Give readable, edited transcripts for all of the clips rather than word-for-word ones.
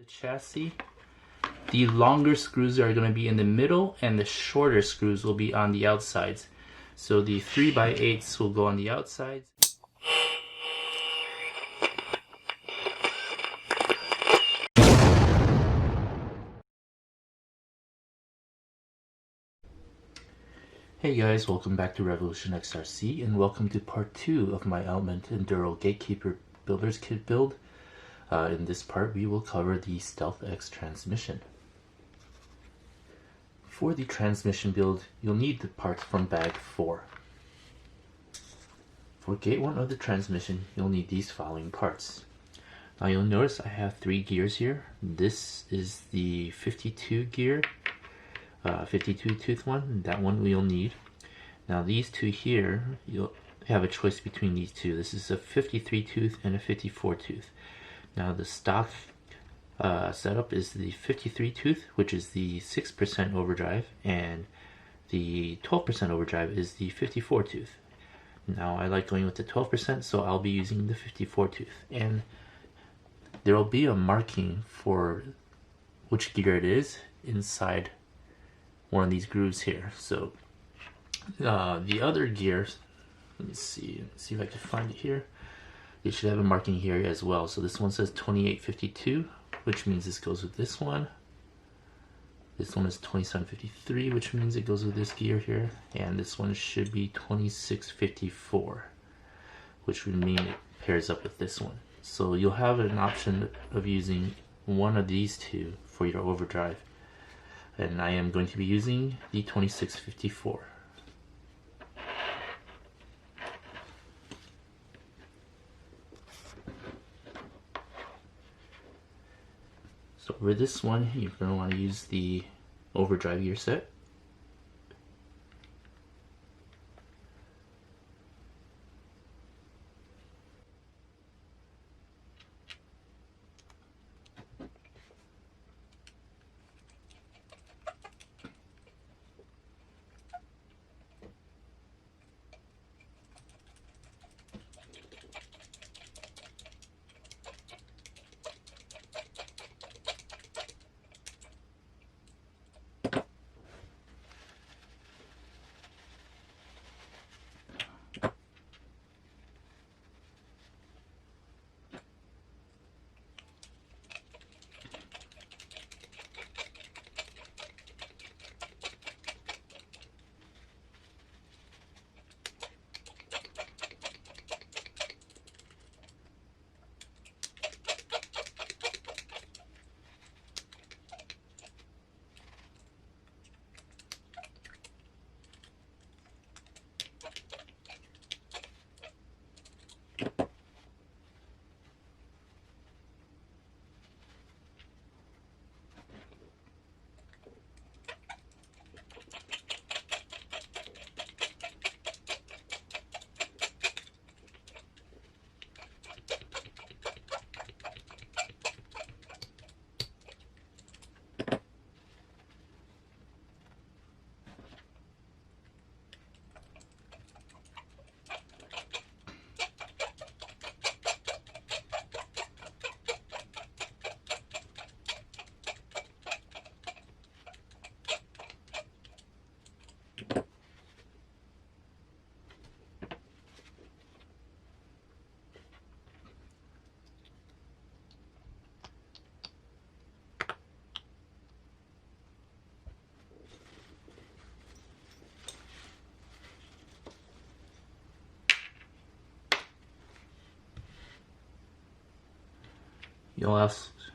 The chassis, the longer screws are going to be in the middle and the shorter screws will be on the outsides. So the 3x8s will go on the outsides. Hey guys, welcome back to Revolution XRC and welcome to part 2 of my Element Enduro Gatekeeper Builder's Kit build. In this part we will cover the Stealth X transmission. For the transmission build, you'll need the parts from bag 4. For gate 1 of the transmission, you'll need these following parts. Now you'll notice I have 3 gears here. This is the 52 gear, 52 tooth one. That one we'll need. Now these two here, you'll have a choice between these two. This is a 53 tooth and a 54 tooth. Now the stock setup is the 53 tooth, which is the 6% overdrive, and the 12% overdrive is the 54 tooth. Now I like going with the 12%, so I'll be using the 54 tooth. And there will be a marking for which gear it is inside one of these grooves here. So the other gears, let me see if I can find it here. It should have a marking here as well. So this one says 2852, which means this goes with this one. This one is 2753, which means it goes with this gear here. And this one should be 2654, which would mean it pairs up with this one. So you'll have an option of using one of these two for your overdrive. And I am going to be using the 2654. So for this one, you're going to want to use the overdrive gear set.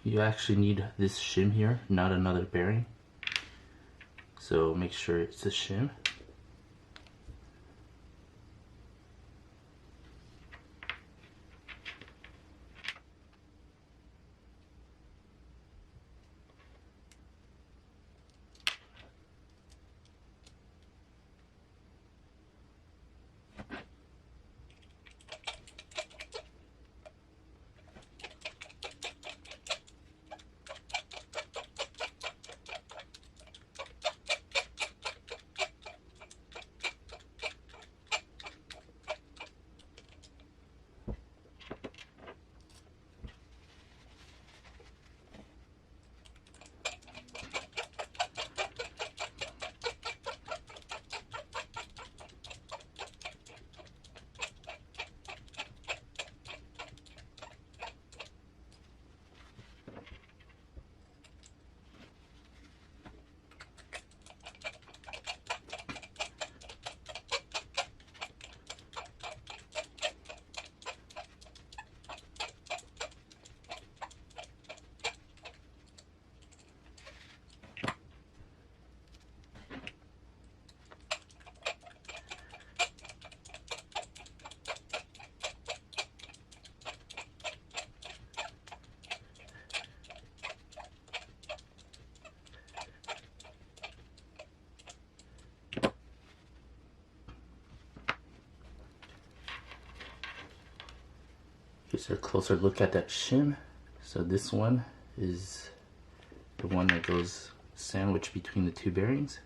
You actually need this shim here, not another bearing. So make sure it's a shim. Here's a closer look at that shim. So this one is the one that goes sandwiched between the two bearings.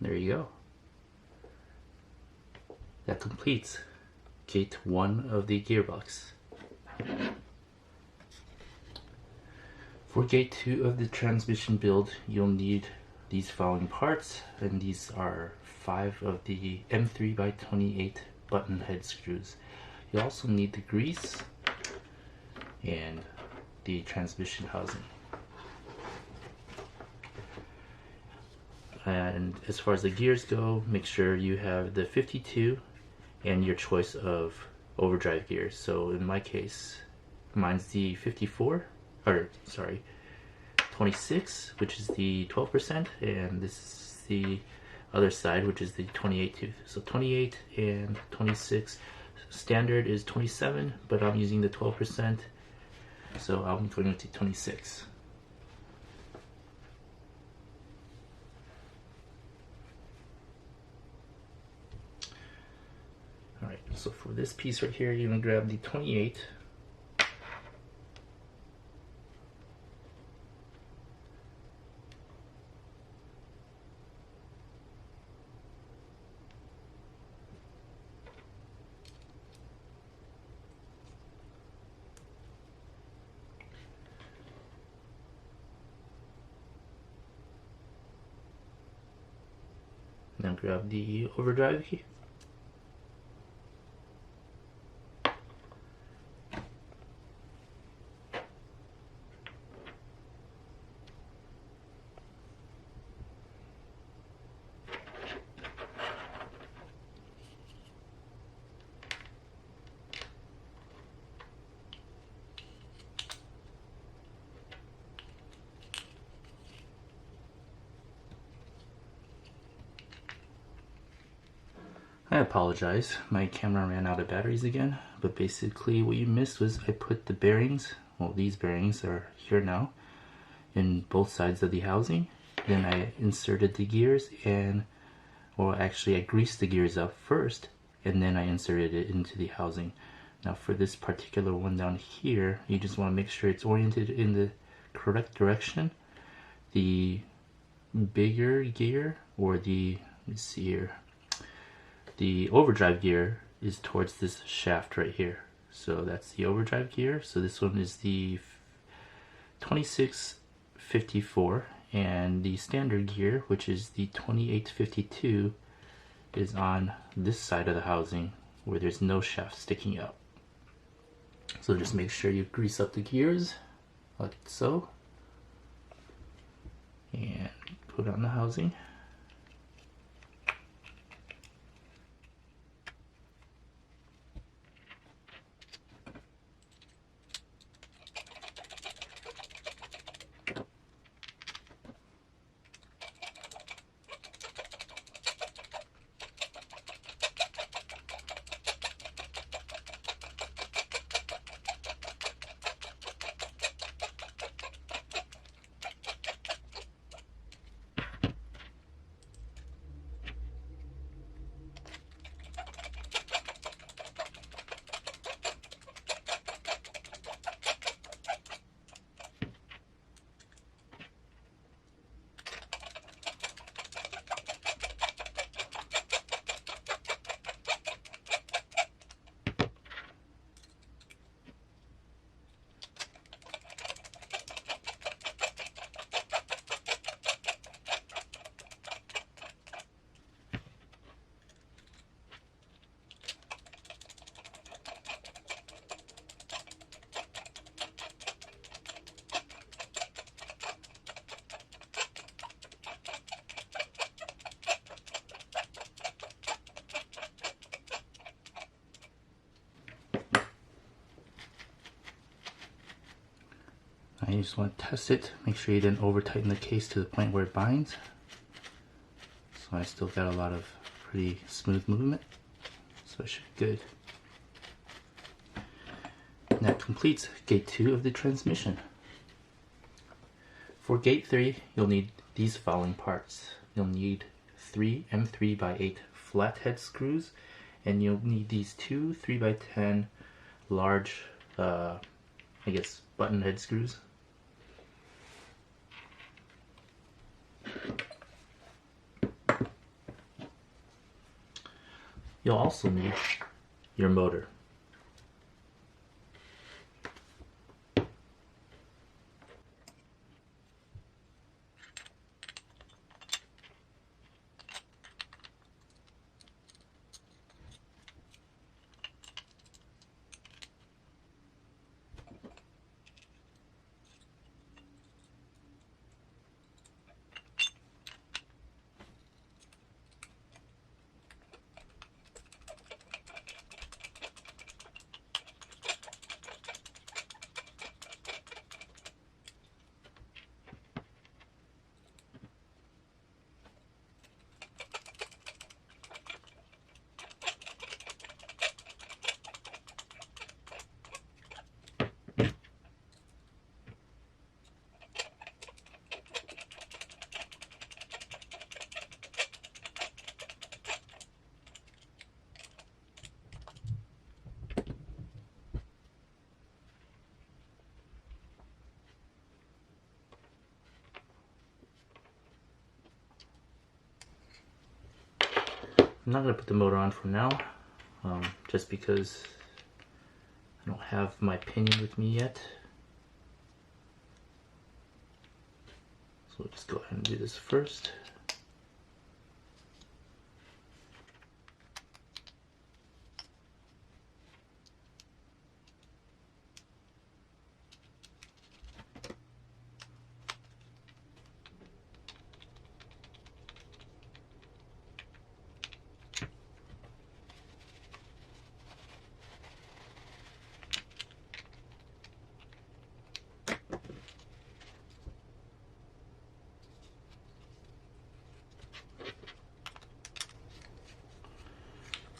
There you go. That completes gate 1 of the gearbox. For gate 2 of the transmission build, you'll need these following parts, and these are 5 of the M3x28 button head screws. You'll also need the grease and the transmission housing. And as far as the gears go, make sure you have the 52 and your choice of overdrive gears. So in my case, mine's the 26, which is the 12%, and this is the other side, which is the 28 tooth. So 28 and 26. Standard is 27, but I'm using the 12%, so I'm going to 26. Alright, so for this piece right here, you're going to grab the 28. Now grab the overdrive key. I apologize, my camera ran out of batteries again, but basically what you missed was I put the bearings, well these bearings are here now, in both sides of the housing. Then I inserted the gears and, well actually I greased the gears up first and then I inserted it into the housing. Now for this particular one down here, you just want to make sure it's oriented in the correct direction. The bigger gear, or the, let's see here, the overdrive gear is towards this shaft right here. So that's the overdrive gear. So this one is the 2654, and the standard gear, which is the 2852, is on this side of the housing where there's no shaft sticking out. So just make sure you grease up the gears like so and put on the housing. Now you just want to test it, make sure you didn't over tighten the case to the point where it binds. So I still got a lot of pretty smooth movement, so it should be good. completes gate 2 of the transmission. For gate 3, you'll need these following parts. You'll need 3 M3x8 flathead screws, and you'll need these 2 3x10 large, button head screws. You'll also need your motor. I'm not going to put the motor on for now, just because I don't have my pinion with me yet. So we'll just go ahead and do this first.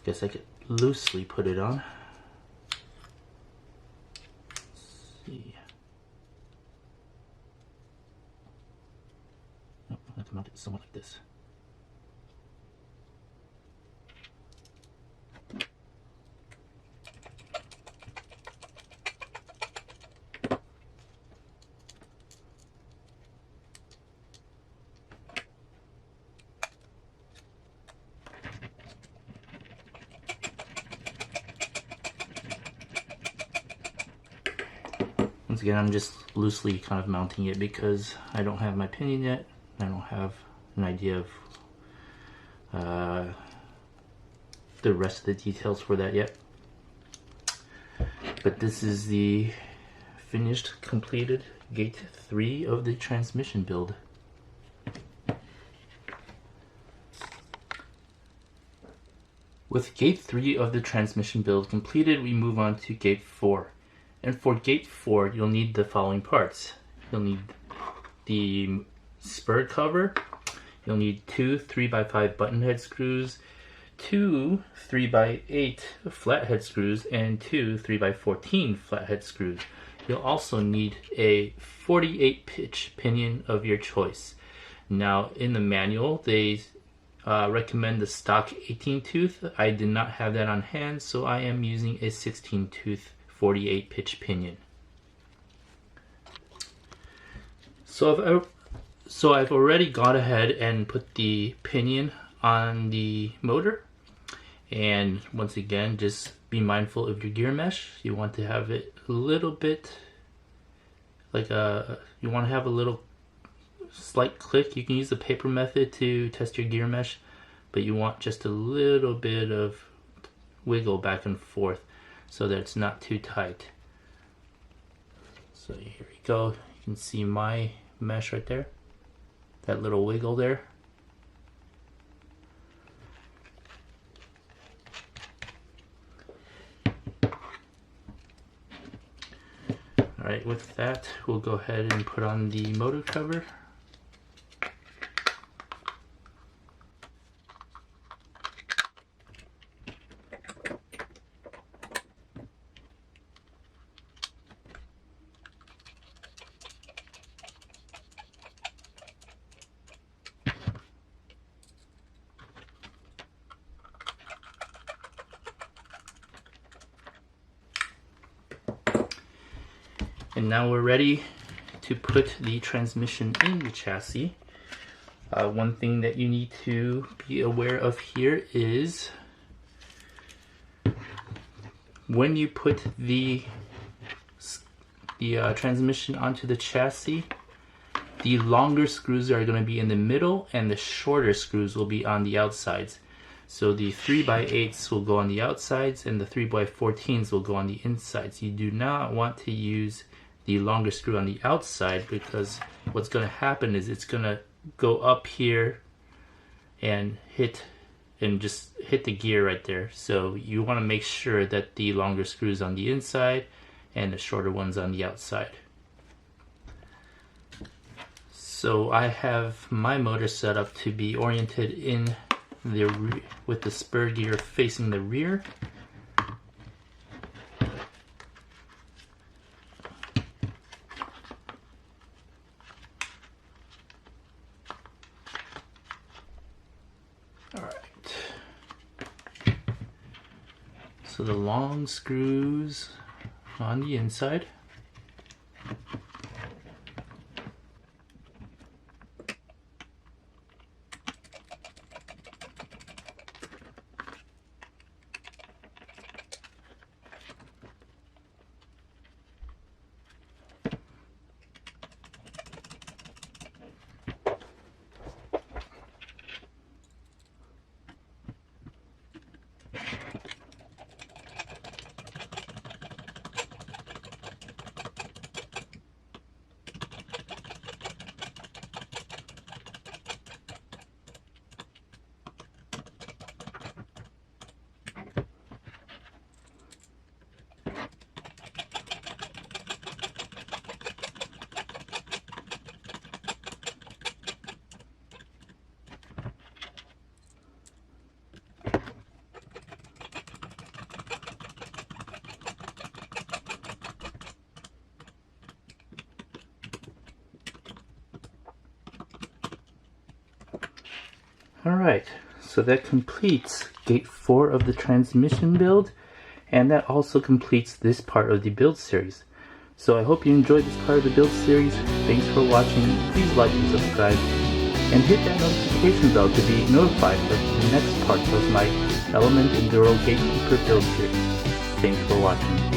Guess I could loosely put it on. Let's see. Oh, I have to mount it somewhat like this. Once again, I'm just loosely kind of mounting it because I don't have my pinion yet. I don't have an idea of the rest of the details for that yet. But this is the finished, completed gate 3 of the transmission build. With gate 3 of the transmission build completed, we move on to gate 4. And for gate 4, you'll need the following parts. You'll need the spur cover, you'll need 2 3x5 button head screws, 2 3x8 flathead screws, and 2 3x14 flathead screws. You'll also need a 48 pitch pinion of your choice. Now in the manual, they recommend the stock 18 tooth. I did not have that on hand, so I am using a 16 tooth 48 pitch pinion. So I've already gone ahead and put the pinion on the motor, and once again, just be mindful of your gear mesh. You want to have it a little bit like you want to have a little slight click. You can use the paper method to test your gear mesh, but you want just a little bit of wiggle back and forth so that it's not too tight. So here we go. You can see my mesh right there. That little wiggle there. Alright, with that, we'll go ahead and put on the motor cover. And now we're ready to put the transmission in the chassis. One thing that you need to be aware of here is when you put the transmission onto the chassis, the longer screws are going to be in the middle and the shorter screws will be on the outsides. So the 3x8s will go on the outsides and the 3x14s will go on the insides. You do not want to use the longer screw on the outside, because what's going to happen is it's going to go up here and just hit the gear right there. So you want to make sure that the longer screws on the inside and the shorter ones on the outside. So I have my motor set up to be oriented in with the spur gear facing the rear. Alright. So the long screws on the inside. Alright, so that completes gate 4 of the transmission build, and that also completes this part of the build series. So I hope you enjoyed this part of the build series. Thanks for watching. Please like and subscribe, and hit that notification bell to be notified of the next part of my Element Enduro Gatekeeper build series. Thanks for watching.